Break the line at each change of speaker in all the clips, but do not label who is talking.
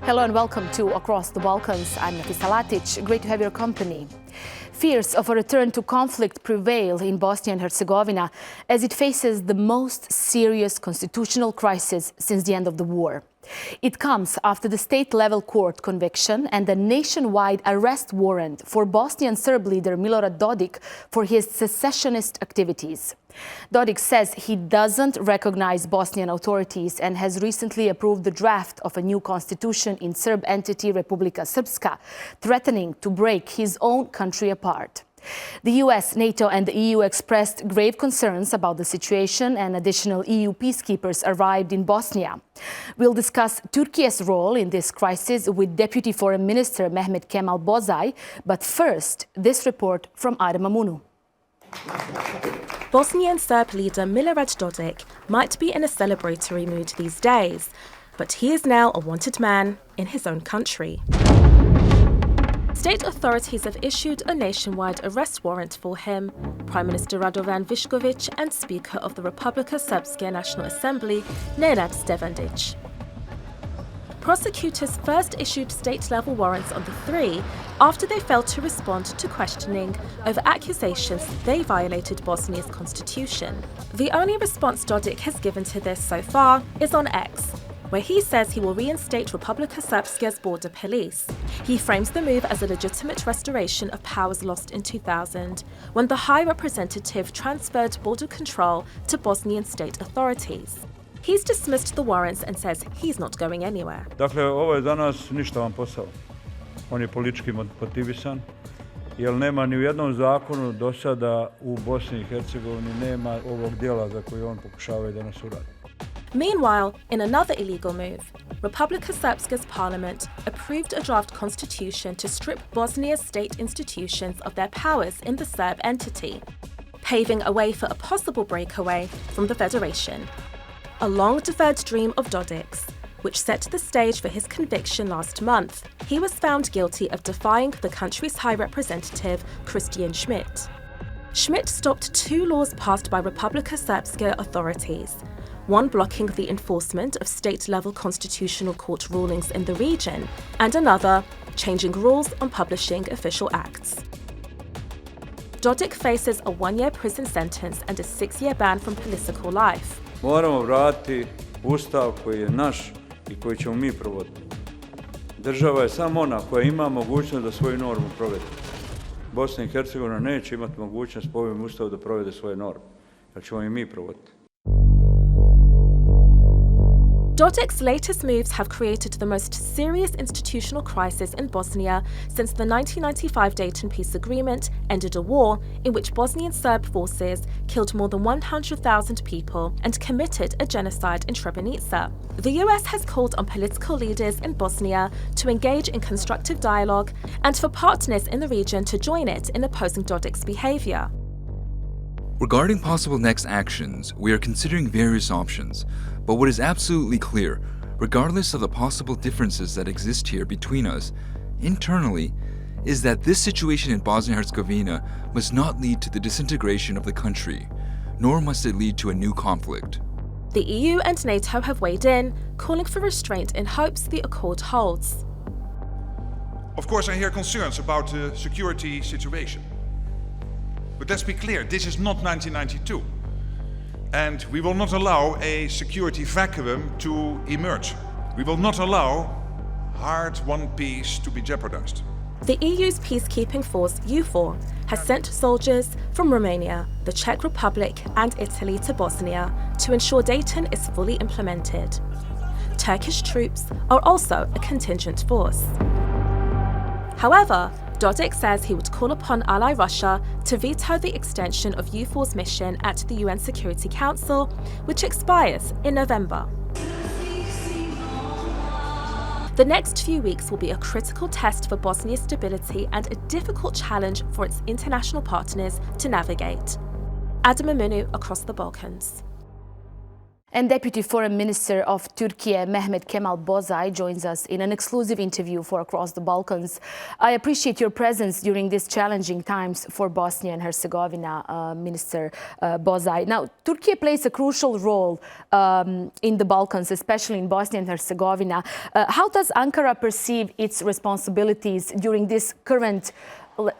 Hello and welcome to Across the Balkans. I'm Nafisa Latic. Great to have your company. Fears of a return to conflict prevail in Bosnia and Herzegovina as it faces the most serious constitutional crisis since the end of the war. It comes after the state-level court conviction and a nationwide arrest warrant for Bosnian Serb leader Milorad Dodik for his secessionist activities. Dodik says he doesn't recognize Bosnian authorities and has recently approved the draft of a new constitution in Serb entity Republika Srpska, threatening to break his own country apart. The US, NATO and the EU expressed grave concerns about the situation, and additional EU peacekeepers arrived in Bosnia. We'll discuss Turkey's role in this crisis with Deputy Foreign Minister Mehmet Kemal Bozay, but first, this report from Ada Mamunu.
Bosnian Serb leader Milorad Dodik might be in a celebratory mood these days, but he is now a wanted man in his own country. State authorities have issued a nationwide arrest warrant for him. Prime Minister Radovan Višković and Speaker of the Republika Srpska National Assembly, Nenad Stevandić. Prosecutors first issued state-level warrants on the three after they failed to respond to questioning over accusations they violated Bosnia's constitution. The only response Dodik has given to this so far is on X, where he says he will reinstate Republika Srpska's border police. He frames the move as a legitimate restoration of powers lost in 2000, when the High Representative transferred border control to Bosnian state authorities. He's dismissed the warrants and says he's not going anywhere.
Dakle, ovo je za nas ništavan posao. On je politički motivisan, jer nema ni u jednom zakonu do sada u Bosni i Hercegovini nema ovog dijela za koji on pokušava da nas uradi.
Meanwhile, in another illegal move, Republika Srpska's parliament approved a draft constitution to strip Bosnia's state institutions of their powers in the Serb entity, paving a way for a possible breakaway from the federation. A long-deferred dream of Dodik's, which set the stage for his conviction last month. He was found guilty of defying the country's High Representative, Christian Schmidt. Schmidt stopped two laws passed by Republika Srpska authorities, one blocking the enforcement of state-level constitutional court rulings in the region, and another changing rules on publishing official acts. Dodik faces a one-year prison sentence and a 6-year ban from political life.
Moramo vratiti ustav koji je naš i koji ćemo mi provoditi. Država je samo ona koja ima mogućnost da svoju normu provede. Bosna i Hercegovina neće imati mogućnost po ovim ustavu da provede svoje norme, jer ćemo i mi provoditi.
Dodik's latest moves have created the most serious institutional crisis in Bosnia since the 1995 Dayton peace agreement ended a war in which Bosnian Serb forces killed more than 100,000 people and committed a genocide in Srebrenica. The US has called on political leaders in Bosnia to engage in constructive dialogue and for partners in the region to join it in opposing Dodik's behavior.
Regarding possible next actions, we are considering various options, but what is absolutely clear, regardless of the possible differences that exist here between us, internally, is that this situation in Bosnia and Herzegovina must not lead to the disintegration of the country, nor must it lead to a new conflict.
The EU and NATO have weighed in, calling for restraint in hopes the accord holds.
Of course, I hear concerns about the security situation. But let's be clear, this is not 1992. And we will not allow a security vacuum to emerge. We will not allow hard-won peace to be jeopardized.
The EU's peacekeeping force, EUFOR, has sent soldiers from Romania, the Czech Republic and Italy to Bosnia to ensure Dayton is fully implemented. Turkish troops are also a contingent force. However, Dodik says he would call upon ally Russia to veto the extension of EUFOR's mission at the UN Security Council, which expires in November. The next few weeks will be a critical test for Bosnia's stability and a difficult challenge for its international partners to navigate. Ada Mamunu, Across the Balkans.
And Deputy Foreign Minister of Türkiye, Mehmet Kemal Bozay, joins us in an exclusive interview for Across the Balkans. I appreciate your presence during these challenging times for Bosnia and Herzegovina, Minister Bozay. Now, Turkey plays a crucial role in the Balkans, especially in Bosnia and Herzegovina. How does Ankara perceive its responsibilities during this current,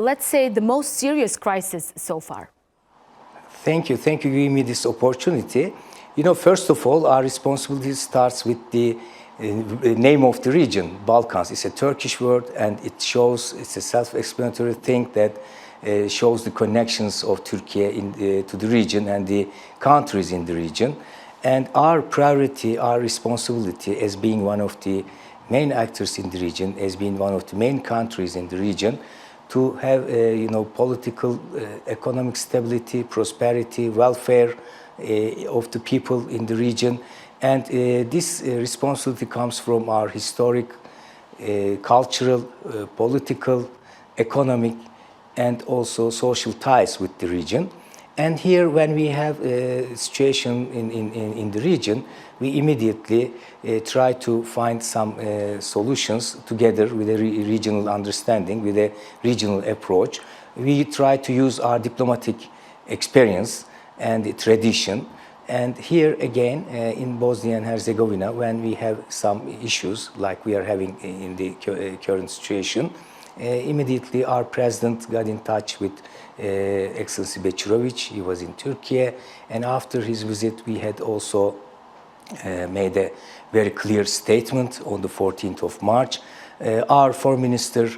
let's say, the most serious crisis so far?
Thank you. Thank you for giving me this opportunity. You know, first of all, our responsibility starts with the name of the region, Balkans. It's a Turkish word, and it's a self-explanatory thing that shows the connections of Turkey to the region and the countries in the region. And our priority, our responsibility as being one of the main actors in the region, as being one of the main countries in the region, to have, political, economic stability, prosperity, welfare, of the people in the region, and this responsibility comes from our historic, cultural, political, economic, and also social ties with the region. And here, when we have a situation in the region, we immediately try to find some solutions together with a regional understanding, with a regional approach. We try to use our diplomatic experience and the tradition. And here again, in Bosnia and Herzegovina, when we have some issues like we are having in the current situation, immediately our president got in touch with Excellency Bećirović. He was in Turkey, and after his visit we had also made a very clear statement on the 14th of March. Our foreign minister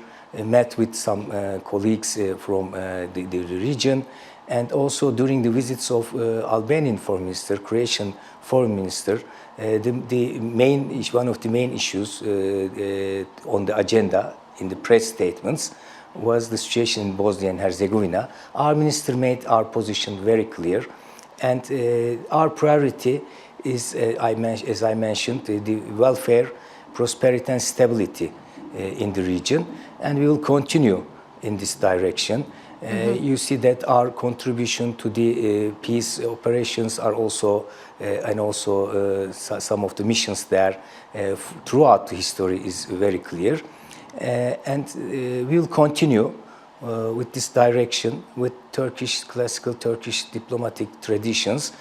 met with some colleagues from the region. And also during the visits of Albanian foreign minister, Croatian foreign minister, one of the main issues on the agenda in the press statements was the situation in Bosnia and Herzegovina. Our minister made our position very clear, and our priority is, as I mentioned, the welfare, prosperity, and stability in the region, and we will continue in this direction. You see that our contribution to the peace operations are also, and also some of the missions there throughout the history is very clear. And we will continue with this direction, with classical Turkish diplomatic traditions,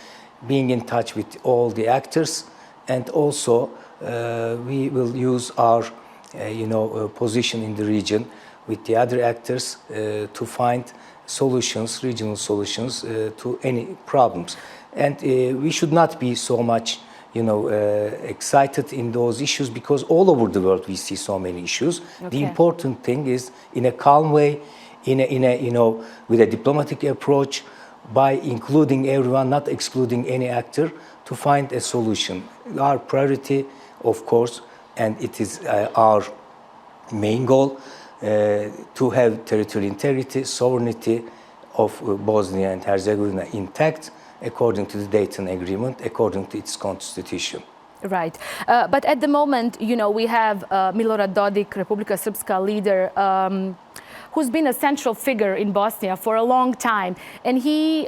being in touch with all the actors, and also we will use our position in the region with the other actors to find solutions, regional solutions to any problems. And we should not be so much, excited in those issues, because all over the world we see so many issues. Okay. The important thing is, in a calm way, with a diplomatic approach, by including everyone, not excluding any actor, to find a solution. Our priority, of course, and it is our main goal, to have territorial integrity, sovereignty of Bosnia and Herzegovina intact, according to the Dayton Agreement, according to its constitution.
Right. But at the moment, we have Milorad Dodik, Republika Srpska leader, who's been a central figure in Bosnia for a long time. And he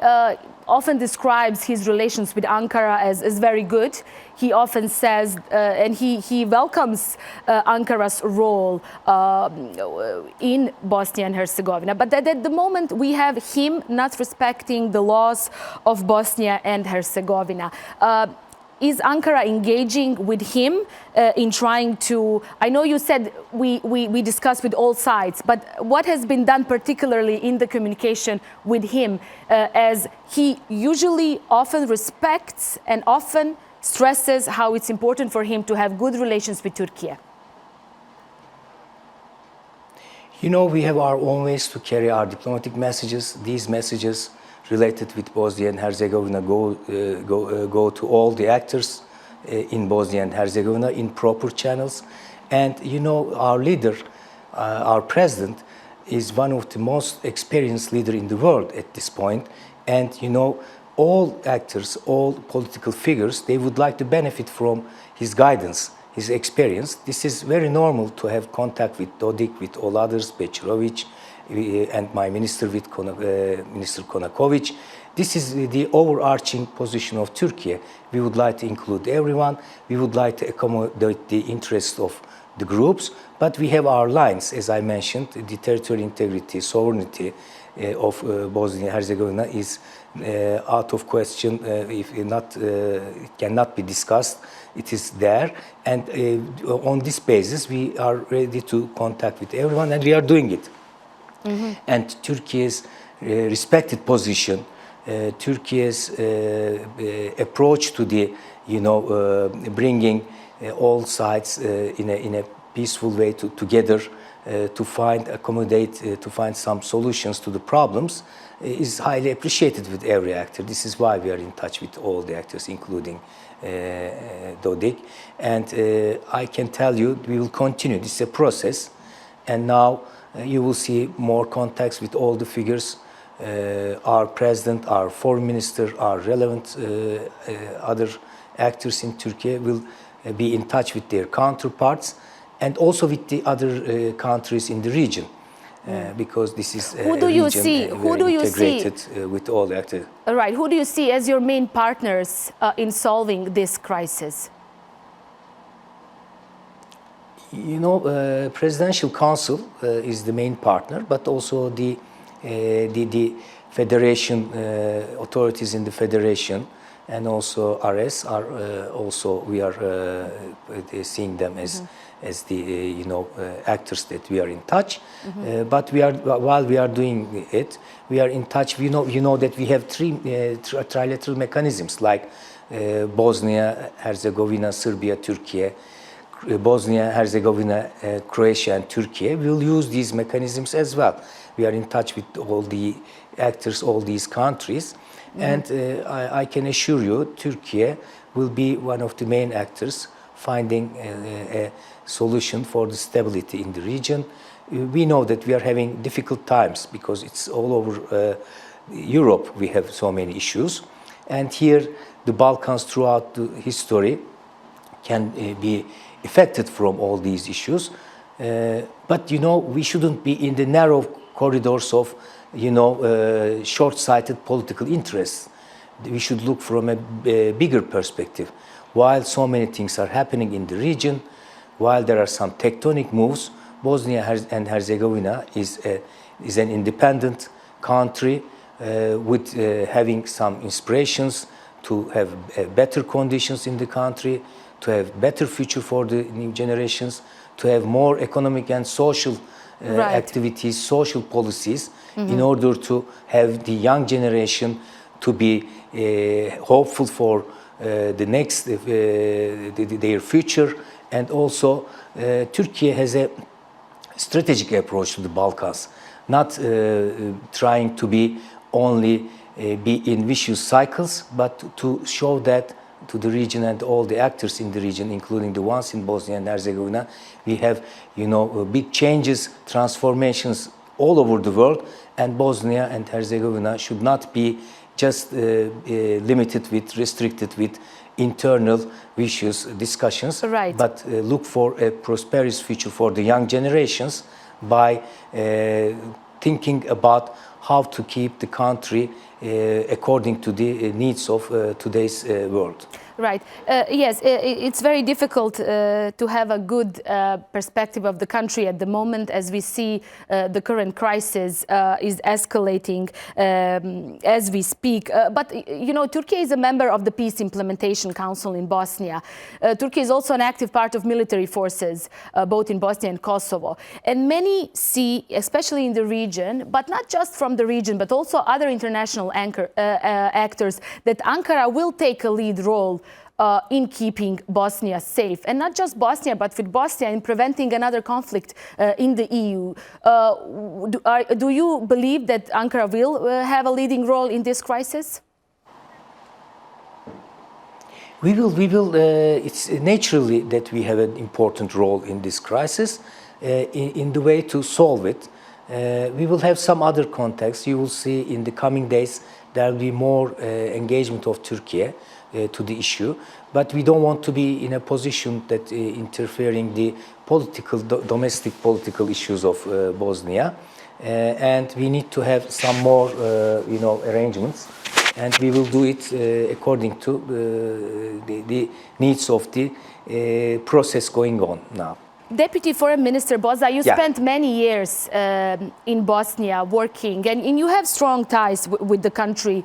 often describes his relations with Ankara as very good. He often says, and he welcomes Ankara's role in Bosnia and Herzegovina. But at the moment, we have him not respecting the laws of Bosnia and Herzegovina. Is Ankara engaging with him in trying to, I know you said we discussed with all sides, but what has been done particularly in the communication with him, as he usually often respects and often stresses how it's important for him to have good relations with Turkey?
We have our own ways to carry our diplomatic messages. These messages related with Bosnia and Herzegovina go to all the actors in Bosnia and Herzegovina in proper channels. And our leader, our president, is one of the most experienced leaders in the world at this point. And all actors, all political figures, they would like to benefit from his guidance, his experience. This is very normal to have contact with Dodik, with all others, Bećirović, and my minister, with Minister Konaković. this is the overarching position of Turkey. We would like to include everyone. We would like to accommodate the interests of the groups, but we have our lines, as I mentioned. The territorial integrity, sovereignty of Bosnia and Herzegovina is out of question. If not, it cannot be discussed. It is there, and on this basis, we are ready to contact with everyone, and we are doing it. Mm-hmm. And Turkey's respected position, Turkey's approach to the, bringing all sides in a peaceful way together to find some solutions to the problems is highly appreciated with every actor. This is why we are in touch with all the actors, including Dodik. And I can tell you, we will continue. This is a process, and now you will see more contacts with all the figures. Our president, our foreign minister, our relevant other actors in Turkey will be in touch with their counterparts and also with the other countries in the region, because this is integrated with all the actors.
Right. Who do you see as your main partners in solving this crisis?
Presidential Council is the main partner, but also the federation authorities in the federation, and also RS are also, we are seeing them as the actors that we are in touch. Mm-hmm. But while we are doing it, we are in touch. We know that we have three trilateral mechanisms like Bosnia, Herzegovina, Serbia, Turkey. Bosnia, Herzegovina, Croatia, and Turkey will use these mechanisms as well. We are in touch with all the actors, all these countries, and I can assure you, Turkey will be one of the main actors finding a solution for the stability in the region. We know that we are having difficult times because it's all over Europe. We have so many issues, and here the Balkans throughout the history can be affected from all these issues, but we shouldn't be in the narrow corridors of short-sighted political interests. We should look from a bigger perspective. While so many things are happening in the region, while there are some tectonic moves, Bosnia and Herzegovina is an independent country with having some inspirations to have better conditions in the country, to have better future for the new generations, to have more economic and social activities, social policies, in order to have the young generation to be hopeful for the next their future. And also Turkey has a strategic approach to the Balkans, not trying to be only be in vicious cycles, but to show that to the region and all the actors in the region, including the ones in Bosnia and Herzegovina, we have, big changes, transformations all over the world, and Bosnia and Herzegovina should not be just restricted with internal vicious discussions, but look for a prosperous future for the young generations by thinking about how to keep the country according to the needs of today's world.
Right. Yes, it's very difficult to have a good perspective of the country at the moment, as we see the current crisis is escalating as we speak. But, Turkey is a member of the Peace Implementation Council in Bosnia. Turkey is also an active part of military forces, both in Bosnia and Kosovo. And many see, especially in the region, but not just from the region, but also other international actors, that Ankara will take a lead role in keeping Bosnia safe, and not just Bosnia, but with Bosnia in preventing another conflict in the EU. Do you believe that Ankara will have a leading role in this crisis?
We will. It's naturally that we have an important role in this crisis. In the way to solve it, we will have some other contacts. You will see in the coming days there will be more engagement of Turkey to the issue, but we don't want to be in a position that interfering the domestic political issues of Bosnia, and we need to have some more arrangements. and we will do it according to the needs of the process going on now.
Deputy Foreign Minister Bozay, you
Yeah.
spent many years in Bosnia working, and you have strong ties with the country.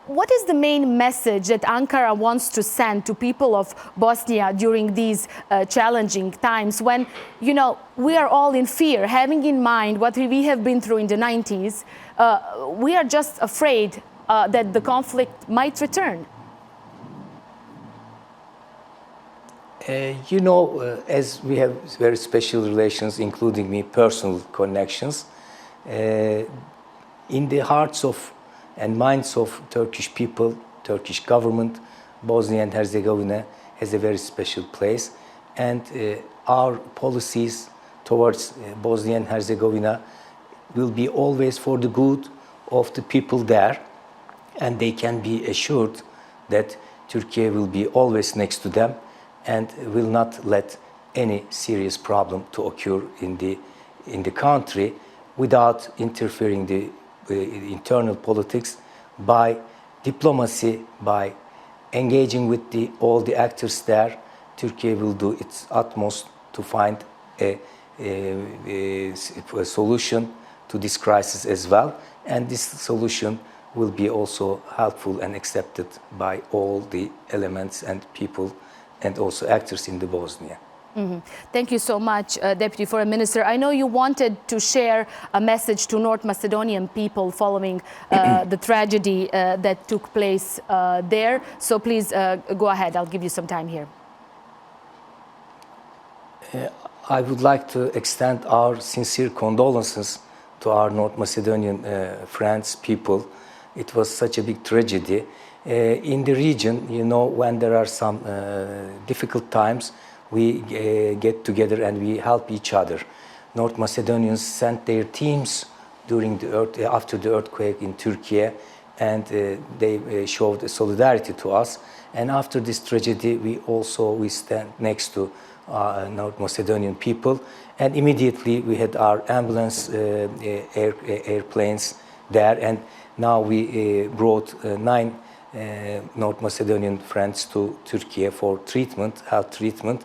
What is the main message that Ankara wants to send to people of Bosnia during these challenging times when, you know, we are all in fear, having in mind what we have been through in the 90s? We are just afraid that the conflict might return.
You know, as we have very special relations, including me, personal connections, in the hearts of and minds of Turkish people, Turkish government, Bosnia and Herzegovina has a very special place, and our policies towards Bosnia and Herzegovina will be always for the good of the people there, and they can be assured that Turkey will be always next to them and will not let any serious problem to occur in the country without interfering the internal politics by diplomacy, by engaging with all the actors there. Turkey will do its utmost to find a solution to this crisis as well, and this solution will be also helpful and accepted by all the elements and people and also actors in the Bosnia.
Mm-hmm. Thank you so much, Deputy Foreign Minister. I know you wanted to share a message to North Macedonian people following the tragedy that took place there. So please go ahead. I'll give you some time here.
I would like to extend our sincere condolences to our North Macedonian friends, people. It was such a big tragedy. In the region, you know, when there are some difficult times, we get together and we help each other. North Macedonians sent their teams after the earthquake in Turkey, and they showed solidarity to us. And after this tragedy, we stand next to North Macedonian people, and immediately we had our ambulance airplanes there, and now we brought 9 North Macedonian friends to Turkey for treatment, health treatment,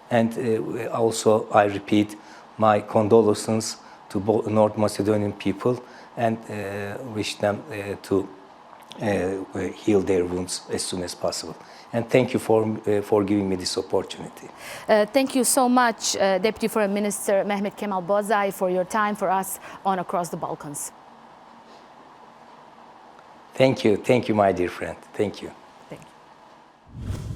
and also I repeat my condolences to North Macedonian people and wish them to heal their wounds as soon as possible. And thank you for giving me this opportunity.
Thank you so much, Deputy Foreign Minister Mehmet Kemal Bozay, for your time for us on Across the Balkans.
Thank you, my dear friend. Thank you.
Thank you.